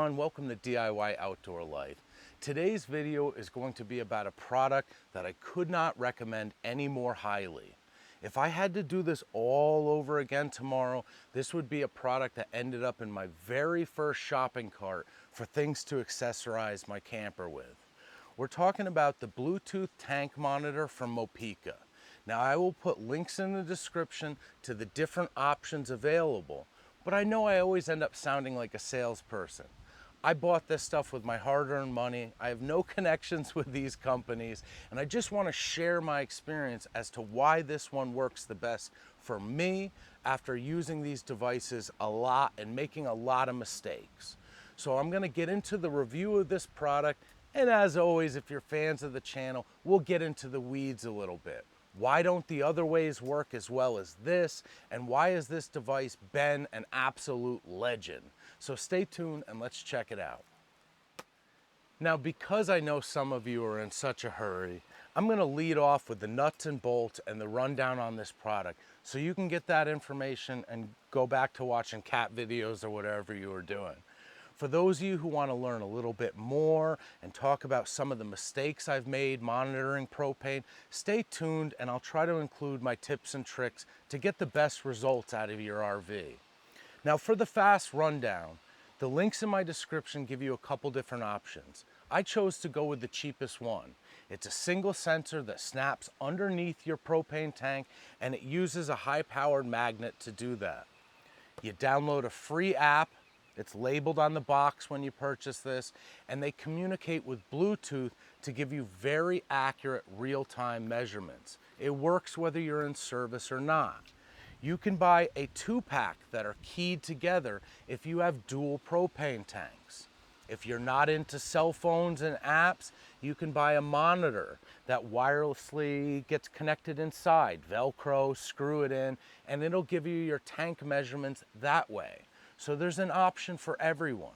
everyone, welcome to DIY Outdoor Life. Today's video is going to be about a product that I could not recommend any more highly. If I had to do this all over again tomorrow, this would be a product that ended up in my very first shopping cart for things to accessorize my camper with. We're talking about the Bluetooth tank monitor from Mopeka. Now I will put links in the description to the different options available, but I know I always end up sounding like a salesperson. I bought this stuff with my hard-earned money. I have no connections with these companies, and I just want to share my experience as to why this one works the best for me after using these devices a lot and making a lot of mistakes. So I'm going to get into the review of this product, and as always, if you're fans of the channel, we'll get into the weeds a little bit. Why don't the other ways work as well as this? And why has this device been an absolute legend? So stay tuned and let's check it out. Now, because I know some of you are in such a hurry, I'm going to lead off with the nuts and bolts and the rundown on this product so you can get that information and go back to watching cat videos or whatever you are doing. For those of you who want to learn a little bit more and talk about some of the mistakes I've made monitoring propane, stay tuned and I'll try to include my tips and tricks to get the best results out of your RV. Now for the fast rundown, the links in my description give you a couple different options. I chose to go with the cheapest one. It's a single sensor that snaps underneath your propane tank and it uses a high-powered magnet to do that. You download a free app. It's labeled on the box when you purchase this, and they communicate with Bluetooth to give you very accurate real-time measurements. It works whether you're in service or not. You can buy a 2-pack that are keyed together if you have dual propane tanks. If you're not into cell phones and apps, you can buy a monitor that wirelessly gets connected inside. Velcro, screw it in, and it'll give you your tank measurements that way. So there's an option for everyone.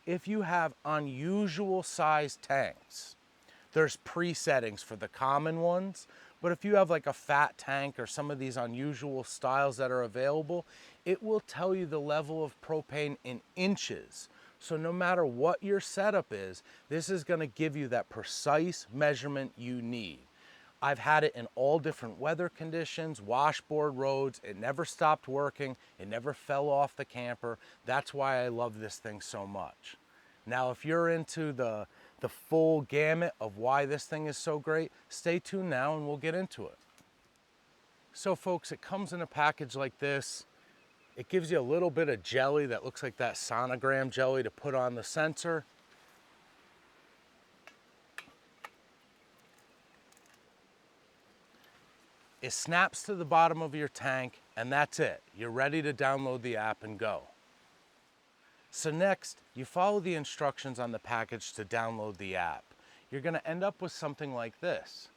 If you have unusual sized tanks, there's pre-settings for the common ones, but if you have like a fat tank or some of these unusual styles that are available, it will tell you the level of propane in inches. So no matter what your setup is, this is going to give you that precise measurement you need. I've had it in all different weather conditions, washboard roads. It never stopped working. It never fell off the camper. That's why I love this thing so much. Now, if you're into the full gamut of why this thing is so great, stay tuned now and we'll get into it. So folks, it comes in a package like this. It gives you a little bit of jelly that looks like that sonogram jelly to put on the sensor. It snaps to the bottom of your tank and that's it. You're ready to download the app and go. So next, you follow the instructions on the package to download the app. You're going to end up with something like this.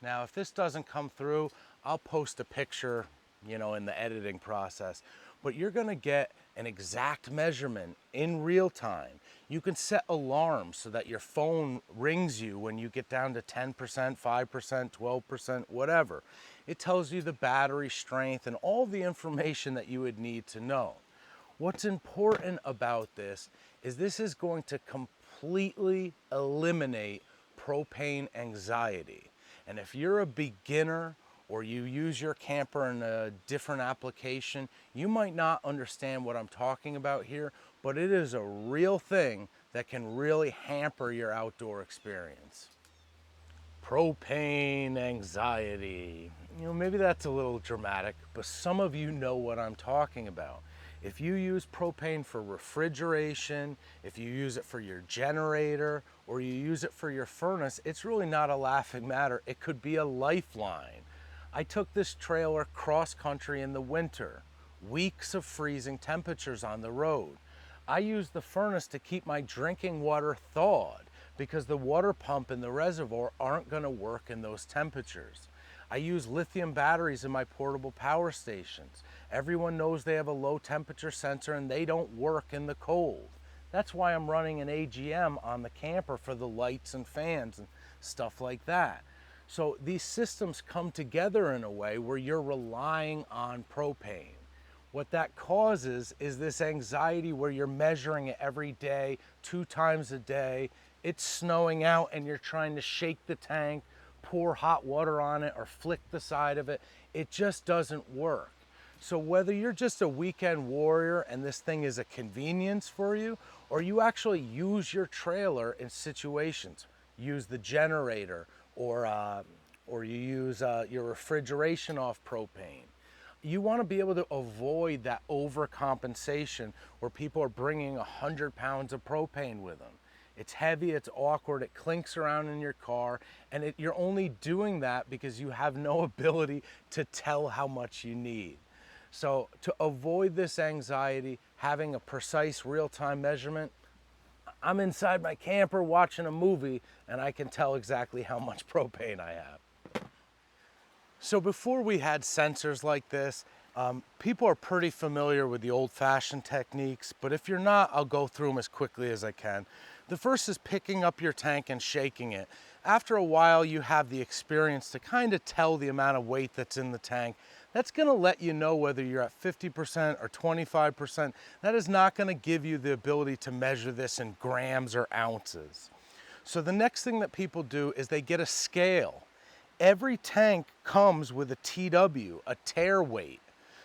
Now, if this doesn't come through, I'll post a picture, in the editing process. But you're going to get an exact measurement in real time. You can set alarms so that your phone rings you when you get down to 10%, 5%, 12%, whatever. It tells you the battery strength and all the information that you would need to know. What's important about this is going to completely eliminate propane anxiety. And if you're a beginner or you use your camper in a different application, you might not understand what I'm talking about here, but it is a real thing that can really hamper your outdoor experience. Propane anxiety. Maybe that's a little dramatic, but some of you know what I'm talking about. If you use propane for refrigeration, if you use it for your generator, or you use it for your furnace, it's really not a laughing matter. It could be a lifeline. I took this trailer cross country in the winter, weeks of freezing temperatures on the road. I used the furnace to keep my drinking water thawed because the water pump in the reservoir aren't going to work in those temperatures. I use lithium batteries in my portable power stations. Everyone knows they have a low temperature sensor and they don't work in the cold. That's why I'm running an AGM on the camper for the lights and fans and stuff like that. So these systems come together in a way where you're relying on propane. What that causes is this anxiety where you're measuring it every day, 2 times a day. It's snowing out and you're trying to shake the tank, pour hot water on it, or flick the side of it. It just doesn't work. So whether you're just a weekend warrior and this thing is a convenience for you, or you actually use your trailer in situations, use the generator, or you use your refrigeration off propane, you want to be able to avoid that overcompensation where people are bringing 100 pounds of propane with them. It's heavy, it's awkward, it clinks around in your car, and you're only doing that because you have no ability to tell how much you need. So to avoid this anxiety, having a precise real-time measurement, I'm inside my camper watching a movie and I can tell exactly how much propane I have. So before we had sensors like this, people are pretty familiar with the old-fashioned techniques, but if you're not, I'll go through them as quickly as I can. The first is picking up your tank and shaking it. After a while, you have the experience to kind of tell the amount of weight that's in the tank. That's going to let you know whether you're at 50% or 25%. That is not going to give you the ability to measure this in grams or ounces. So the next thing that people do is they get a scale. Every tank comes with a TW, a tear weight.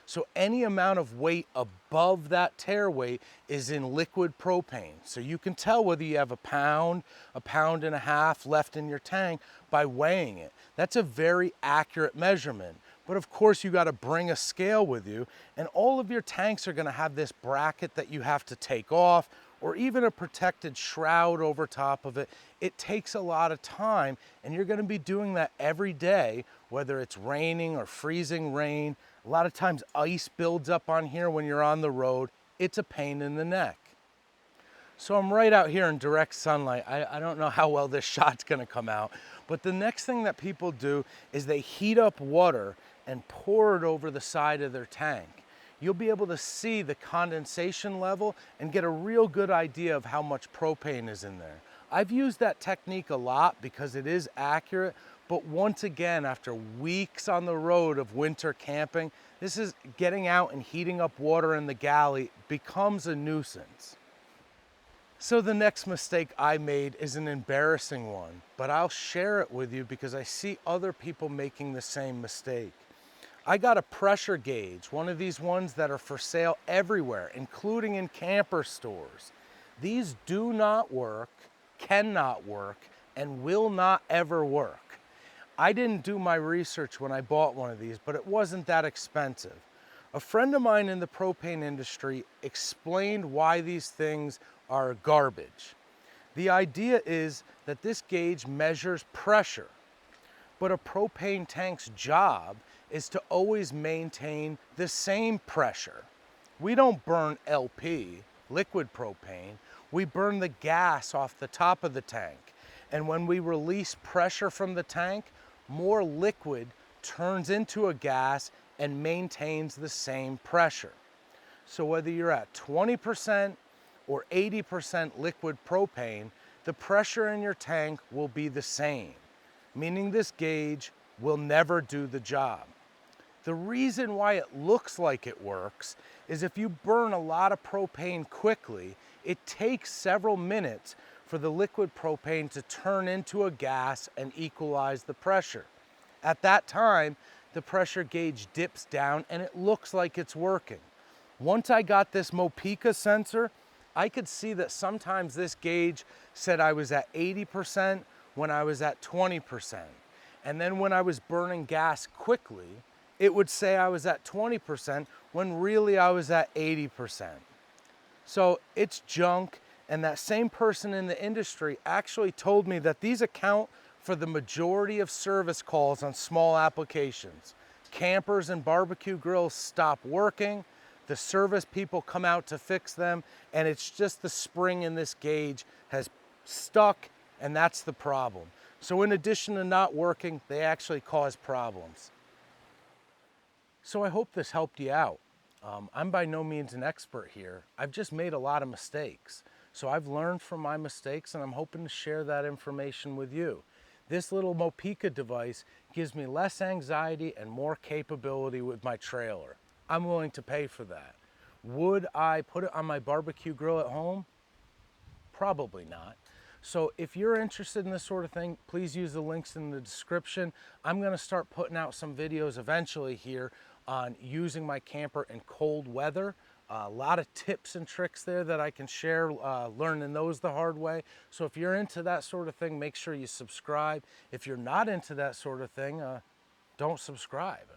So any amount of weight above that tear weight is in liquid propane. So you can tell whether you have a pound and a half left in your tank by weighing it. That's a very accurate measurement. But of course you got to bring a scale with you, and all of your tanks are going to have this bracket that you have to take off, or even a protected shroud over top of it. It takes a lot of time, and you're going to be doing that every day, whether it's raining or freezing rain. A lot of times ice builds up on here when you're on the road. It's a pain in the neck. So I'm right out here in direct sunlight. I don't know how well this shot's going to come out, but the next thing that people do is they heat up water and pour it over the side of their tank. You'll be able to see the condensation level and get a real good idea of how much propane is in there. I've used that technique a lot because it is accurate, but once again, after weeks on the road of winter camping, this is getting out and heating up water in the galley becomes a nuisance. So the next mistake I made is an embarrassing one, but I'll share it with you because I see other people making the same mistake. I got a pressure gauge, one of these ones that are for sale everywhere, including in camper stores. These do not work, cannot work, and will not ever work. I didn't do my research when I bought one of these, but it wasn't that expensive. A friend of mine in the propane industry explained why these things are garbage. The idea is that this gauge measures pressure, but a propane tank's job is to always maintain the same pressure. We don't burn LP, liquid propane, we burn the gas off the top of the tank. And when we release pressure from the tank, more liquid turns into a gas and maintains the same pressure. So whether you're at 20% or 80% liquid propane, the pressure in your tank will be the same, meaning this gauge will never do the job. The reason why it looks like it works is if you burn a lot of propane quickly, it takes several minutes for the liquid propane to turn into a gas and equalize the pressure. At that time, the pressure gauge dips down and it looks like it's working. Once I got this Mopeka sensor, I could see that sometimes this gauge said I was at 80% when I was at 20%. And then when I was burning gas quickly, it would say I was at 20% when really I was at 80%. So it's junk, and that same person in the industry actually told me that these account for the majority of service calls on small applications. Campers and barbecue grills stop working, the service people come out to fix them, and it's just the spring in this gauge has stuck, and that's the problem. So in addition to not working, they actually cause problems. So I hope this helped you out. I'm by no means an expert here. I've just made a lot of mistakes. So I've learned from my mistakes, and I'm hoping to share that information with you. This little Mopeka device gives me less anxiety and more capability with my trailer. I'm willing to pay for that. Would I put it on my barbecue grill at home? Probably not. So if you're interested in this sort of thing, please use the links in the description. I'm gonna start putting out some videos eventually here on using my camper in cold weather. A lot of tips and tricks there that I can share, learning those the hard way. So if you're into that sort of thing, make sure you subscribe. If you're not into that sort of thing, don't subscribe.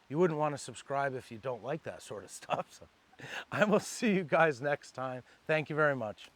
You wouldn't want to subscribe if you don't like that sort of stuff. So I will see you guys next time. Thank you very much.